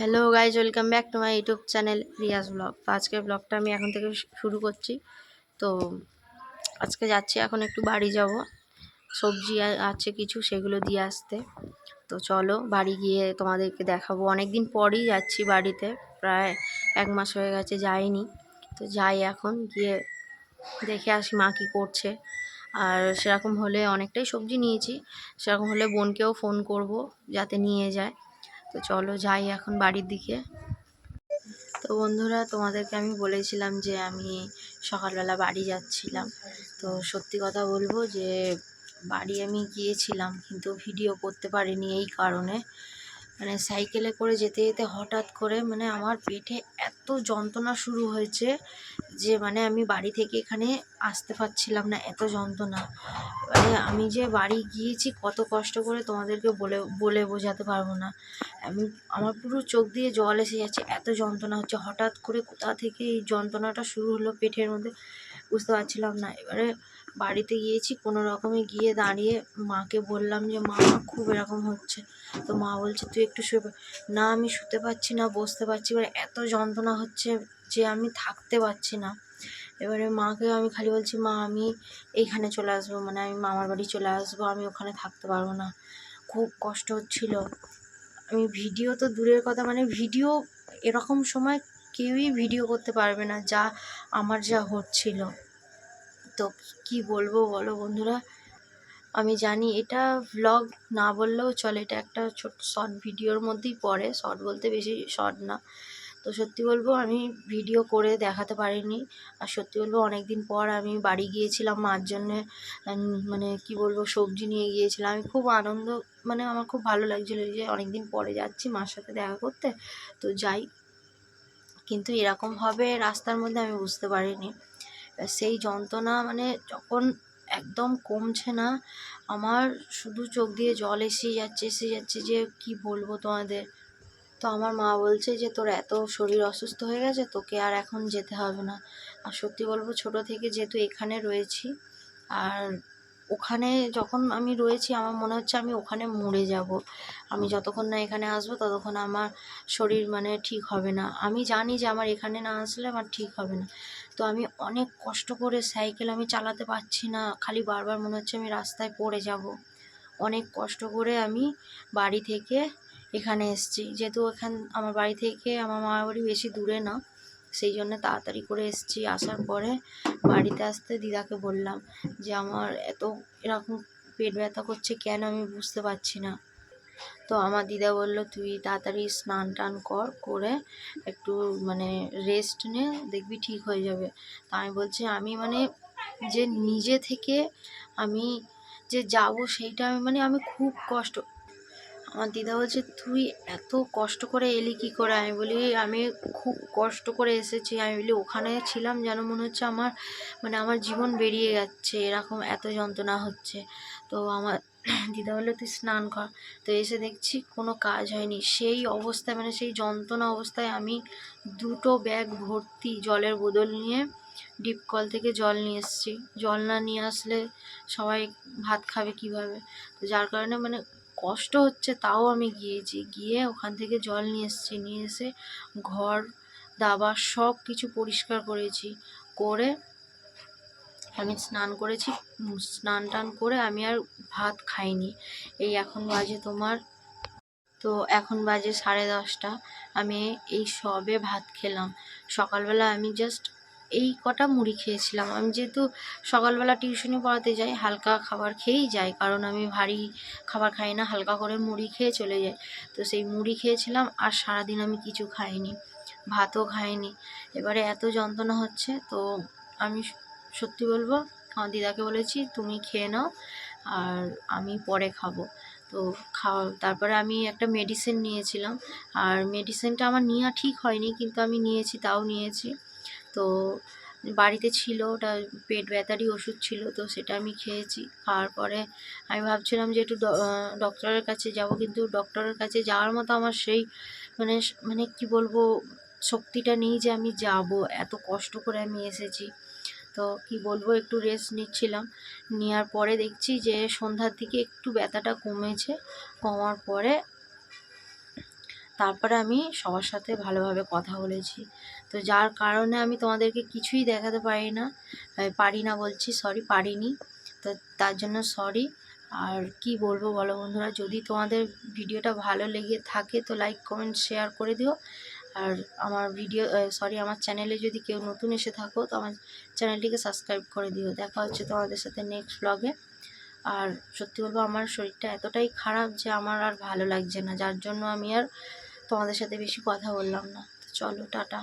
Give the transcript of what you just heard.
Hello guys, welcome back to my YouTube channel Riaz blog. তো আজকের ব্লগটা আমি এখন থেকে শুরু করছি। তো আজকে যাচ্ছি, এখন একটু বাড়ি যাব, সবজি আছে কিছু সেগুলো দিয়ে আসতে। তো চলো বাড়ি গিয়ে তোমাদেরকে দেখাবো। অনেক দিন পরই যাচ্ছি বাড়িতে, প্রায় 1 মাস হয়ে গেছে যাইনি। তো যাই, এখন গিয়ে দেখে আসি মা কী করছে। আর সেরকম হলে অনেকটাই সবজি নিয়েছি, সেরকম হলে বোনকেও ফোন করব যাতে নিয়ে যায়। তো চলো যাই এখন বাড়ির দিকে। তো বন্ধুরা, তোমাদেরকে আমি বলেছিলাম যে আমি সকালবেলা বাড়ি যাচ্ছিলাম। তো সত্যি কথা বলবো যে বাড়ি আমি গিয়েছিলাম, কিন্তু ভিডিও করতে পারিনি এই কারণে, মানে সাইকেলে করে যেতে যেতে হঠাৎ করে আমার পেটে এত যন্ত্রণা শুরু হয়েছে যে আমি বাড়ি থেকে এখানে আসতে পারছিলাম না, এত যন্ত্রণা। আমি যে বাড়ি গিয়েছি কত কষ্ট করে তোমাদেরকে বলে বলে বোঝাতে পারবো না। আমার পুরো চোখ দিয়ে জল এসে যাচ্ছে, এত যন্ত্রণা হচ্ছে। হঠাৎ করে কোথা থেকে এই যন্ত্রণাটা শুরু হলো পেটের মধ্যে, বুঝতে পারছিলাম না। এবারে বাড়িতে গিয়েছি, কোনো রকমে গিয়ে দাঁড়িয়ে মাকে বললাম যে মা, খুব এরকম হচ্ছে। তো মা বলছে তুই একটু শুয়ে পড়। না, আমি শুতে পারছি না, বসতে পারছি, এবারে এত যন্ত্রণা হচ্ছে যে আমি থাকতে পারছি না। এবারে মাকে আমি খালি বলছি, মা আমি এইখানে চলে আসবো, আমি মামার বাড়ি চলে আসবো, আমি ওখানে থাকতে পারবো না, খুব কষ্ট হচ্ছিল। আমি ভিডিও তো দূরের কথা, ভিডিও এরকম সময় কেউই ভিডিও করতে পারবে না, যা আমার যা হচ্ছিল। তো কি বলবো বলো বন্ধুরা, আমি জানি এটা ভ্লগ না বললেও চলে, এটা একটা ছোট শর্ট ভিডিওর মধ্যেই পড়ে, শর্ট বলতে বেশি শর্ট না। তো সত্যি বলবো আমি ভিডিও করে দেখাতে পারিনি। আর সত্যি বলবো অনেক দিন পর আমি বাড়ি গিয়েছিলাম মার জন্যে, কি বলবো, সবজি নিয়ে গিয়েছিলাম। আমি খুব আনন্দ, আমার খুব ভালো লাগছিলো যে অনেক দিন পরে যাচ্ছি মার সাথে দেখা করতে। তো যাই, কিন্তু এরকম হবে রাস্তার মধ্যে আমি বুঝতে পারিনি। সেই যন্ত্রণা যখন একদম কমছে না আমার, শুধু চোখ দিয়ে জল এসে যাচ্ছে যে কি বলবো তোমাদের। তো আমার মা বলছে যে তোর এত শরীর অসুস্থ হয়ে গেছে, তোকে আর এখন যেতে হবে না। আর সত্যি বলবো ছোট থেকে যেহেতু এখানে রয়েছি, আর ওখানে যখন আমি রয়েছি আমার মনে হচ্ছে আমি ওখানে মরে যাব। আমি যতক্ষণ না এখানে আসবো ততক্ষণ আমার শরীর ঠিক হবে না। আমি জানি যে আমার এখানে না আসলে আমার ঠিক হবে না। তো আমি অনেক কষ্ট করে সাইকেল আমি চালাতে পারছি না, খালি বারবার মনে হচ্ছে আমি রাস্তায় পড়ে যাব। অনেক কষ্ট করে আমি বাড়ি থেকে এখানে এসেছি, যেহেতু আমার বাড়ি থেকে আমার মামার বাড়ি বেশি দূরে না, সেই জন্য তাড়াতাড়ি করে এসেছি। আসার পরে বাড়িতে আসতে দিদাকে বললাম যে আমার এত এরকম পেট ব্যথা করছে কেন, আমি বুঝতে পারছি না। তো আমার দিদা বললো তুই তাড়াতাড়ি স্নান টান করে একটু রেস্ট নে, দেখবি ঠিক হয়ে যাবে। তা আমি বলছি আমি যে নিজে থেকে আমি যে যাব সেইটা আমি খুব কষ্ট। আমার দিদা বলছে তুই এত কষ্ট করে এলি কী করে? আমি বলি আমি খুব কষ্ট করে এসেছি। আমি বলি ওখানে ছিলাম যেন মনে হচ্ছে আমার আমার জীবন বেরিয়ে যাচ্ছে, এরকম এত যন্ত্রণা হচ্ছে। তো আমার দিদা বললো তুই স্নান কর। তো এসে দেখছি কোনো কাজ হয়নি, সেই অবস্থায় সেই যন্ত্রণা অবস্থায় আমি 2টো ব্যাগ ভর্তি জলের বোতল নিয়ে ডিপ কল থেকে জল নিয়ে এসেছি। জল না নিয়ে আসলে সবাই ভাত খাবে কিভাবে? তো যার কারণে কষ্ট হচ্ছে, তাও আমি গিয়েছি, গিয়ে ওখান থেকে জল নিয়ে এসেছি, নিয়ে এসে ঘর দাবার সব কিছু পরিষ্কার করেছি, করে আমি স্নান করেছি। স্নান টান করে আমি আর ভাত খাইনি। এই এখন বাজে এখন বাজে 10:30। আমি এই সবে ভাত খেলাম। সকালবেলা আমি জাস্ট এই কটা মুড়ি খেয়েছিলাম। আমি যেহেতু সকালবেলা টিউশনি পড়াতে যাই, হালকা খাবার খেয়েই যাই, কারণ আমি ভারী খাবার খাই না, হালকা করে মুড়ি খেয়ে চলে যাই। তো সেই মুড়ি খেয়েছিলাম, আর সারাদিন আমি কিছু খাইনি, ভাতও খাইনি। এবারে এত যন্ত্রণা হচ্ছে, তো আমি সত্যি বলবো আমার দিদাকে বলেছি তুমি খেয়ে নাও, আর আমি পরে খাবো। তো তারপরে আমি একটা মেডিসিন নিয়েছিলাম, আর মেডিসিনটা আমার নেওয়া ঠিক হয়নি, কিন্তু আমি নিয়েছি, তাও নিয়েছি। তো বাড়িতে ছিল, ওটা পেট ব্যথারই ওষুধ ছিল, তো সেটা আমি খেয়েছি। খাওয়ার পরে আমি ভাবছিলাম যে একটু ডক্টরের কাছে যাব, কিন্তু ডক্টরের কাছে যাওয়ার মতো আমার সেই কি বলবো শক্তিটা নেই যে আমি যাব, এত কষ্ট করে আমি এসেছি। তো কি বলবো, একটু রেস্ট নিচ্ছিলাম, নেওয়ার পরে দেখছি যে সন্ধ্যার দিকে একটু ব্যথাটা কমেছে। কমার পরে তারপরে আমি সবার সাথে ভালোভাবে কথা বলেছি। তো যার কারণে আমি তোমাদেরকে কিছুই দেখাতে পারি না বলছি, সরি, পারিনি। তো তার জন্য সরি। আর কি বলবো বলো বন্ধুরা, যদি তোমাদের ভিডিওটা ভালো লেগে থাকে তো লাইক কমেন্ট শেয়ার করে দিও। আর আমার আমার চ্যানেলে যদি কেউ নতুন এসে থাকো তো আমার চ্যানেলটিকে সাবস্ক্রাইব করে দিও। দেখা হচ্ছে তোমাদের সাথে নেক্সট ব্লগে। আর সত্যি বলবো, আমার শরীরটা এতটাই খারাপ যে আমার আর ভালো লাগছে না, যার জন্য আমি আর তোমাদের সাথে বেশি কথা বললাম না। তো চলো, টাটা।